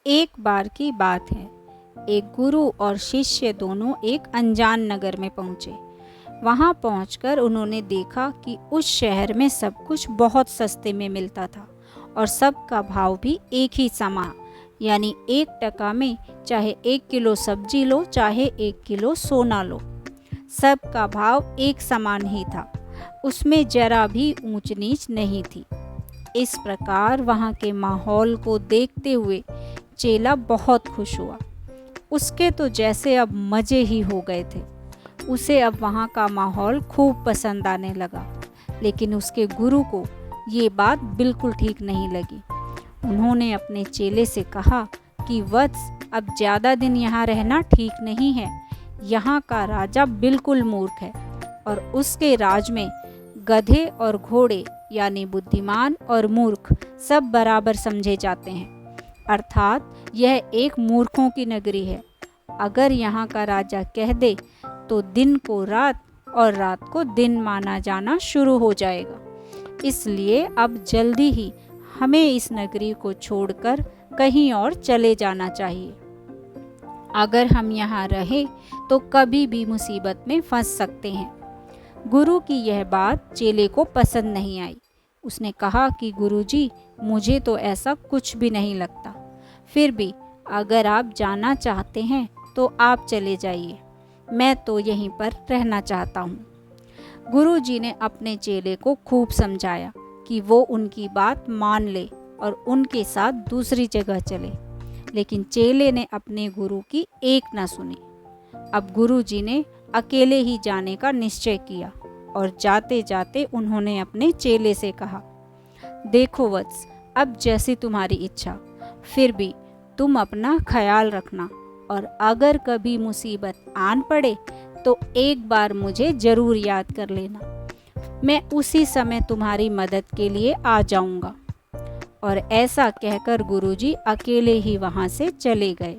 एक बार की बात है, एक गुरु और शिष्य दोनों एक अनजान नगर में पहुंचे। वहां पहुंचकर उन्होंने देखा कि उस शहर में सब कुछ बहुत सस्ते में मिलता था और सबका भाव भी एक ही समान, यानी 1 टका में चाहे 1 किलो सब्जी लो चाहे 1 किलो सोना लो, सबका भाव एक समान ही था। उसमें जरा भी ऊंच नीच नहीं थी। इस प्रकार वहाँ के माहौल को देखते हुए चेला बहुत खुश हुआ। उसके तो जैसे अब मज़े ही हो गए थे। उसे अब वहाँ का माहौल खूब पसंद आने लगा। लेकिन उसके गुरु को ये बात बिल्कुल ठीक नहीं लगी। उन्होंने अपने चेले से कहा कि वत्स, अब ज़्यादा दिन यहाँ रहना ठीक नहीं है। यहाँ का राजा बिल्कुल मूर्ख है और उसके राज में गधे और घोड़े यानी बुद्धिमान और मूर्ख सब बराबर समझे जाते हैं। अर्थात यह एक मूर्खों की नगरी है। अगर यहाँ का राजा कह दे तो दिन को रात और रात को दिन माना जाना शुरू हो जाएगा। इसलिए अब जल्दी ही हमें इस नगरी को छोड़कर कहीं और चले जाना चाहिए। अगर हम यहाँ रहे तो कभी भी मुसीबत में फंस सकते हैं। गुरु की यह बात चेले को पसंद नहीं आई। उसने कहा कि गुरुजी, मुझे तो ऐसा कुछ भी नहीं लगता। फिर भी अगर आप जाना चाहते हैं तो आप चले जाइए, मैं तो यहीं पर रहना चाहता हूँ। गुरुजी ने अपने चेले को खूब समझाया कि वो उनकी बात मान ले और उनके साथ दूसरी जगह चले। लेकिन चेले ने अपने गुरु की एक न सुनी। अब गुरुजी ने अकेले ही जाने का निश्चय किया और जाते जाते उन्होंने अपने चेले से कहा, देखो वत्स, अब जैसी तुम्हारी इच्छा, फिर भी तुम अपना ख्याल रखना और अगर कभी मुसीबत आन पड़े तो एक बार मुझे ज़रूर याद कर लेना। मैं उसी समय तुम्हारी मदद के लिए आ जाऊंगा। और ऐसा कहकर गुरुजी अकेले ही वहाँ से चले गए।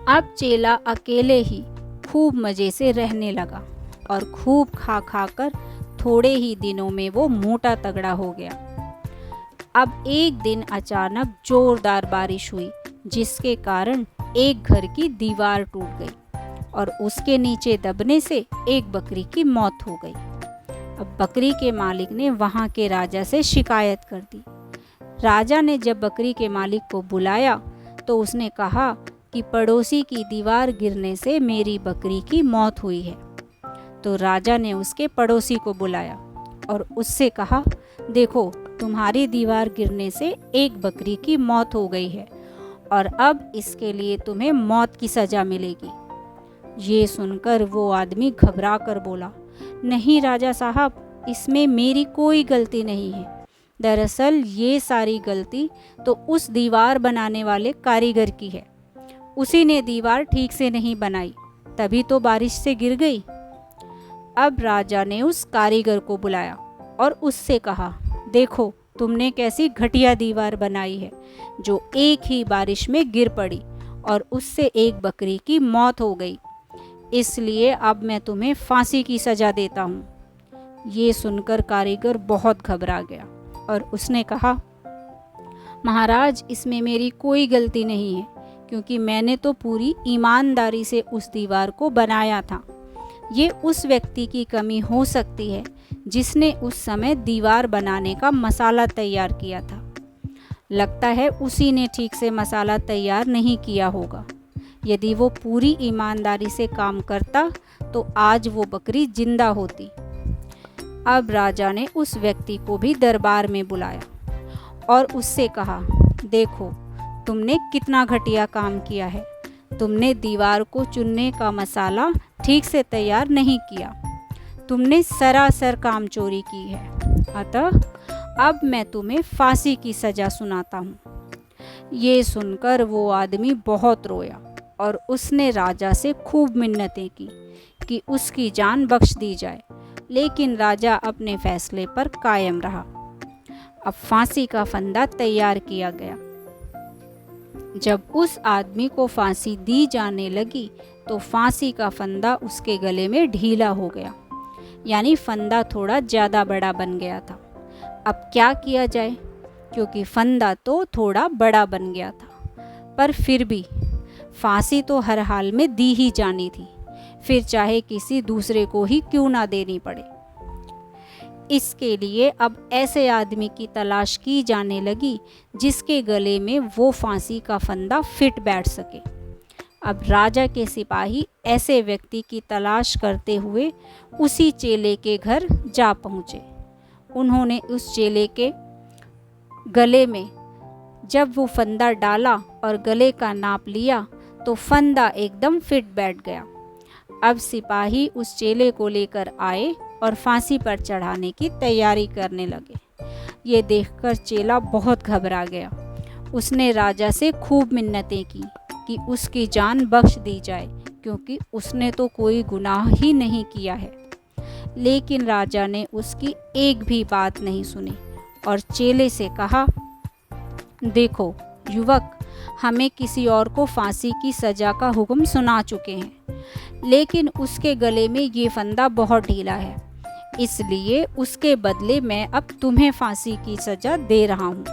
अब चेला अकेले ही खूब मज़े से रहने लगा और खूब खा खा कर थोड़े ही दिनों में वो मोटा तगड़ा हो गया। अब एक दिन अचानक जोरदार बारिश हुई, जिसके कारण एक घर की दीवार टूट गई और उसके नीचे दबने से एक बकरी की मौत हो गई। अब बकरी के मालिक ने वहाँ के राजा से शिकायत कर दी। राजा ने जब बकरी के मालिक को बुलाया तो उसने कहा कि पड़ोसी की दीवार गिरने से मेरी बकरी की मौत हुई है। तो राजा ने उसके पड़ोसी को बुलाया और उससे कहा, देखो, तुम्हारी दीवार गिरने से एक बकरी की मौत हो गई है और अब इसके लिए तुम्हें मौत की सज़ा मिलेगी। ये सुनकर वो आदमी घबरा कर बोला, नहीं राजा साहब, इसमें मेरी कोई गलती नहीं है। दरअसल ये सारी गलती तो उस दीवार बनाने वाले कारीगर की है। उसी ने दीवार ठीक से नहीं बनाई, तभी तो बारिश से गिर गई। अब राजा ने उस कारीगर को बुलाया और उससे कहा, देखो, तुमने कैसी घटिया दीवार बनाई है जो एक ही बारिश में गिर पड़ी और उससे एक बकरी की मौत हो गई। इसलिए अब मैं तुम्हें फांसी की सज़ा देता हूँ। ये सुनकर कारीगर बहुत घबरा गया और उसने कहा, महाराज, इसमें मेरी कोई गलती नहीं है, क्योंकि मैंने तो पूरी ईमानदारी से उस दीवार को बनाया था। ये उस व्यक्ति की कमी हो सकती है जिसने उस समय दीवार बनाने का मसाला तैयार किया था। लगता है उसी ने ठीक से मसाला तैयार नहीं किया होगा। यदि वो पूरी ईमानदारी से काम करता तो आज वो बकरी जिंदा होती। अब राजा ने उस व्यक्ति को भी दरबार में बुलाया और उससे कहा, देखो, तुमने कितना घटिया काम किया है। तुमने दीवार को चुनने का मसाला ठीक से तैयार नहीं किया। तुमने सरासर काम चोरी की है। अतः अब मैं तुम्हें फांसी की सज़ा सुनाता हूँ। ये सुनकर वो आदमी बहुत रोया और उसने राजा से खूब मिन्नतें की कि उसकी जान बख्श दी जाए। लेकिन राजा अपने फैसले पर कायम रहा। अब फांसी का फंदा तैयार किया गया। जब उस आदमी को फांसी दी जाने लगी तो फांसी का फंदा उसके गले में ढीला हो गया, यानी फंदा थोड़ा ज़्यादा बड़ा बन गया था। अब क्या किया जाए, क्योंकि फंदा तो थोड़ा बड़ा बन गया था। पर फिर भी फांसी तो हर हाल में दी ही जानी थी, फिर चाहे किसी दूसरे को ही क्यों ना देनी पड़े। इसके लिए अब ऐसे आदमी की तलाश की जाने लगी जिसके गले में वो फांसी का फंदा फिट बैठ सके। अब राजा के सिपाही ऐसे व्यक्ति की तलाश करते हुए उसी चेले के घर जा पहुँचे। उन्होंने उस चेले के गले में जब वो फंदा डाला और गले का नाप लिया तो फंदा एकदम फिट बैठ गया। अब सिपाही उस चेले को लेकर आए और फांसी पर चढ़ाने की तैयारी करने लगे। ये देखकर चेला बहुत घबरा गया। उसने राजा से खूब मिन्नतें की कि उसकी जान बख्श दी जाए, क्योंकि उसने तो कोई गुनाह ही नहीं किया है। लेकिन राजा ने उसकी एक भी बात नहीं सुनी और चेले से कहा, देखो युवक, हमें किसी और को फांसी की सज़ा का हुक्म सुना चुके हैं, लेकिन उसके गले में ये फंदा बहुत ढीला है, इसलिए उसके बदले मैं अब तुम्हें फांसी की सज़ा दे रहा हूँ।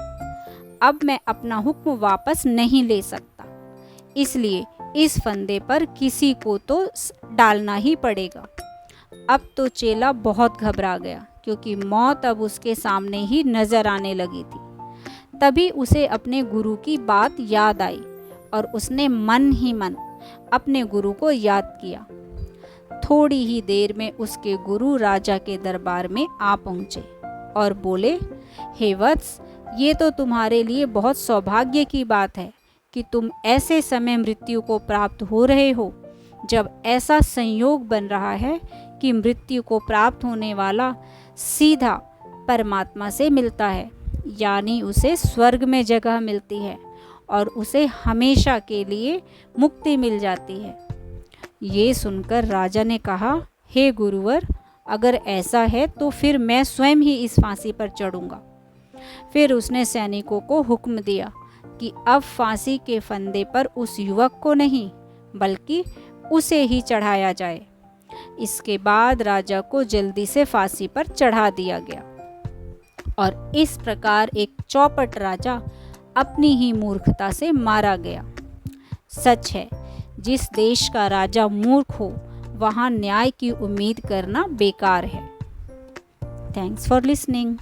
अब मैं अपना हुक्म वापस नहीं ले सकता, इसलिए इस फंदे पर किसी को तो डालना ही पड़ेगा। अब तो चेला बहुत घबरा गया, क्योंकि मौत अब उसके सामने ही नजर आने लगी थी। तभी उसे अपने गुरु की बात याद आई और उसने मन ही मन अपने गुरु को याद किया। थोड़ी ही देर में उसके गुरु राजा के दरबार में आ पहुँचे और बोले, हे वत्स, ये तो तुम्हारे लिए बहुत सौभाग्य की बात है कि तुम ऐसे समय मृत्यु को प्राप्त हो रहे हो जब ऐसा संयोग बन रहा है कि मृत्यु को प्राप्त होने वाला सीधा परमात्मा से मिलता है, यानी उसे स्वर्ग में जगह मिलती है और उसे हमेशा के लिए मुक्ति मिल जाती है। ये सुनकर राजा ने कहा, हे गुरुवर, अगर ऐसा है तो फिर मैं स्वयं ही इस फांसी पर चढ़ूंगा। फिर उसने सैनिकों को हुक्म दिया कि अब फांसी के फंदे पर उस युवक को नहीं बल्कि उसे ही चढ़ाया जाए। इसके बाद राजा को जल्दी से फांसी पर चढ़ा दिया गया और इस प्रकार एक चौपट राजा अपनी ही मूर्खता से मारा गया। सच है, जिस देश का राजा मूर्ख हो वहाँ न्याय की उम्मीद करना बेकार है। Thanks for listening.